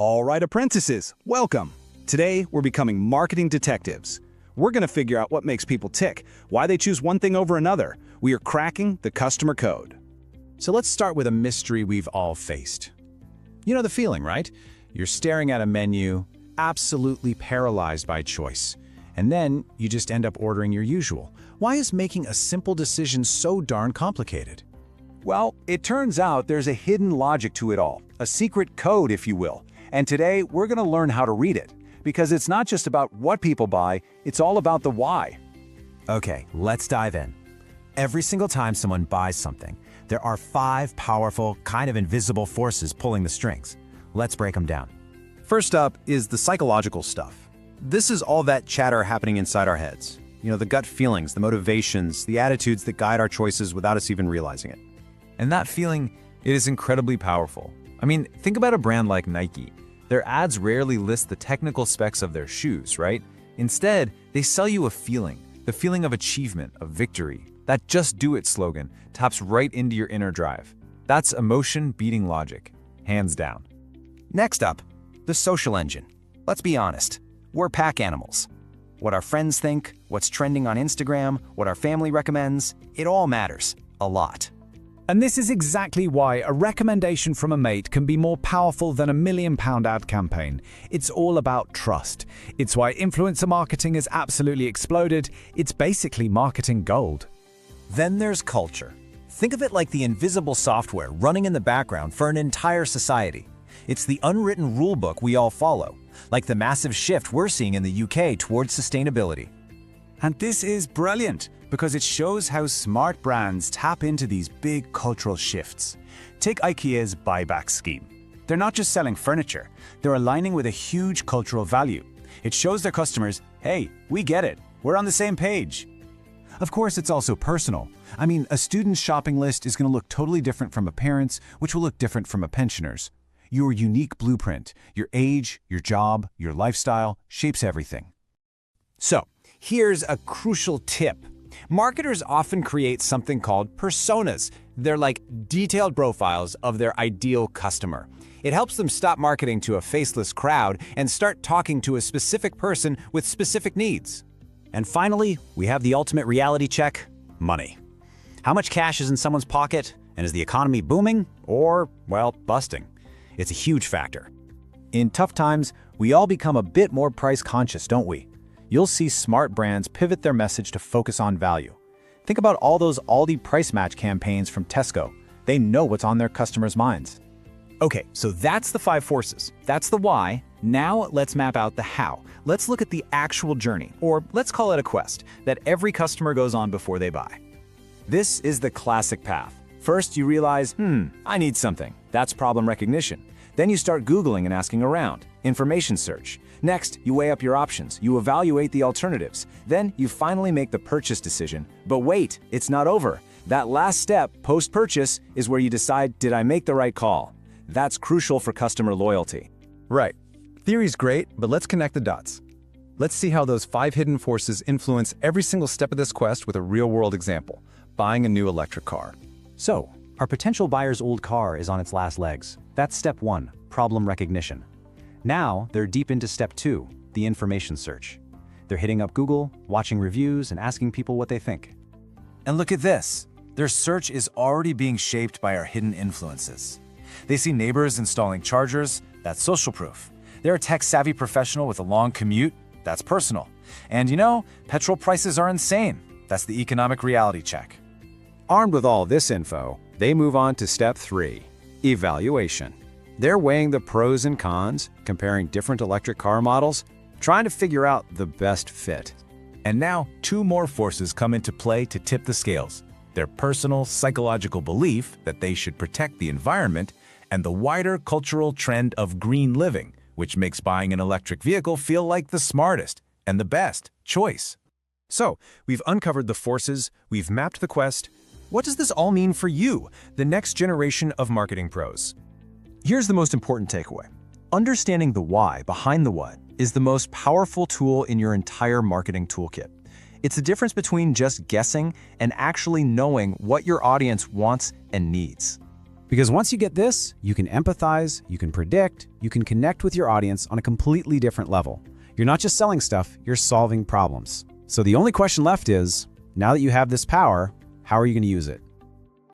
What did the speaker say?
All right, apprentices, welcome. Today, we're becoming marketing detectives. We're going to figure out what makes people tick, why they choose one thing over another. We are cracking the customer code. So let's start with a mystery we've all faced. You know the feeling, right? You're staring at a menu, absolutely paralyzed by choice. And then you just end up ordering your usual. Why is making a simple decision so darn complicated? Well, it turns out there's a hidden logic to it all, a secret code, if you will. And today, we're going to learn how to read it. Because it's not just about what people buy, it's all about the why. Okay, let's dive in. Every single time someone buys something, there are 5 powerful, kind of invisible forces pulling the strings. Let's break them down. First up is the psychological stuff. This is all that chatter happening inside our heads. You know, the gut feelings, the motivations, the attitudes that guide our choices without us even realizing it. And that feeling, it is incredibly powerful. I mean, think about a brand like Nike. Their ads rarely list the technical specs of their shoes, right? Instead, they sell you a feeling, the feeling of achievement, of victory. That "just do it" slogan taps right into your inner drive. That's emotion beating logic, hands down. Next up, the social engine. Let's be honest, we're pack animals. What our friends think, what's trending on Instagram, what our family recommends, it all matters a lot. And this is exactly why a recommendation from a mate can be more powerful than a £1 million ad campaign. It's all about trust. It's why influencer marketing has absolutely exploded. It's basically marketing gold. Then there's culture. Think of it like the invisible software running in the background for an entire society. It's the unwritten rulebook we all follow, like the massive shift we're seeing in the UK towards sustainability. And this is brilliant, because it shows how smart brands tap into these big cultural shifts. Take IKEA's buyback scheme. They're not just selling furniture, they're aligning with a huge cultural value. It shows their customers, hey, we get it, we're on the same page. Of course, it's also personal. I mean, a student's shopping list is going to look totally different from a parent's, which will look different from a pensioner's. Your unique blueprint, your age, your job, your lifestyle, shapes everything. So, here's a crucial tip. Marketers often create something called personas. They're like detailed profiles of their ideal customer. It helps them stop marketing to a faceless crowd and start talking to a specific person with specific needs. And finally, we have the ultimate reality check, money. How much cash is in someone's pocket, and is the economy booming or, well, busting? It's a huge factor. In tough times, we all become a bit more price conscious, don't we? You'll see smart brands pivot their message to focus on value. Think about all those Aldi price match campaigns from Tesco. They know what's on their customers' minds. Okay, so that's the 5 forces. That's the why. Now let's map out the how. Let's look at the actual journey, or let's call it a quest, that every customer goes on before they buy. This is the classic path. First, you realize, I need something. That's problem recognition. Then you start Googling and asking around. Information search. Next, you weigh up your options. You evaluate the alternatives. Then you finally make the purchase decision. But wait, it's not over. That last step, post-purchase, is where you decide, did I make the right call? That's crucial for customer loyalty. Right. Theory's great, but let's connect the dots. Let's see how those 5 hidden forces influence every single step of this quest with a real-world example, buying a new electric car. So, our potential buyer's old car is on its last legs. That's step 1, problem recognition. Now, they're deep into step 2, the information search. They're hitting up Google, watching reviews, and asking people what they think. And look at this. Their search is already being shaped by our hidden influences. They see neighbors installing chargers, that's social proof. They're a tech-savvy professional with a long commute, that's personal. And you know, petrol prices are insane. That's the economic reality check. Armed with all this info, they move on to step 3, evaluation. They're weighing the pros and cons, comparing different electric car models, trying to figure out the best fit. And now, 2 more forces come into play to tip the scales. Their personal, psychological belief that they should protect the environment, and the wider cultural trend of green living, which makes buying an electric vehicle feel like the smartest and the best choice. So, we've uncovered the forces, we've mapped the quest. What does this all mean for you, the next generation of marketing pros? Here's the most important takeaway. Understanding the why behind the what is the most powerful tool in your entire marketing toolkit. It's the difference between just guessing and actually knowing what your audience wants and needs. Because once you get this, you can empathize, you can predict, you can connect with your audience on a completely different level. You're not just selling stuff, you're solving problems. So the only question left is, now that you have this power, how are you going to use it?